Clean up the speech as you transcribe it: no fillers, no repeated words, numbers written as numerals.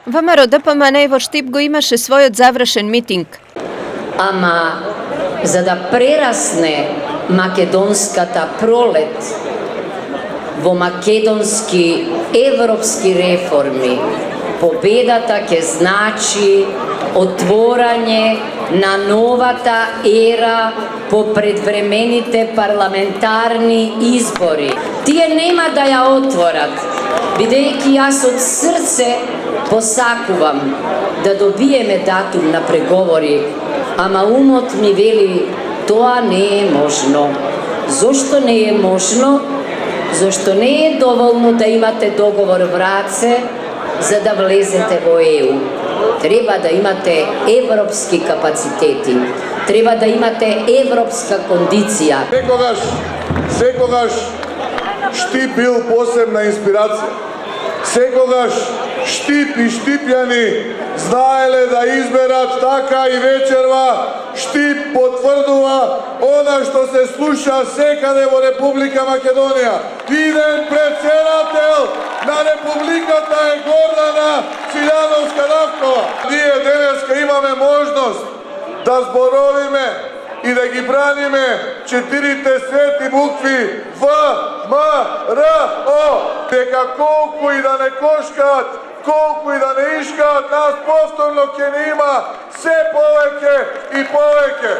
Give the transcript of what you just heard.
ВМРО ДПМН во Штип го имаше својот завршен митинг. Ама, за да прерасне македонската пролет во македонски европски реформи, победата ќе значи отворање на новата ера по предвремените парламентарни избори. Тие нема да ја отворат, бидејќи јас од срце посакувам да добиеме датум на преговори, ама умот ми вели тоа не е можно. Зошто не е можно? Зошто не е доволно да имате договор в раце за да влезете во ЕУ. Треба да имате европски капацитети. Треба да имате европска кондиција. Секогаш Штип бил посебна инспирација. Секогаш Штип и Штипјани знаеле да изберат, така и вечерва Штип потврдува она што се слуша секаде во Република Македонија. Виден председател на Републиката е Гордана Циљановска-Равкова. Ние денеска имаме можност да зборовиме и да ги браниме четирите свети букви В, М, Р, О. Дека колку и да не кошкаат, колку и да не искаат, нас повторно ќе не има се повеќе и повеќе.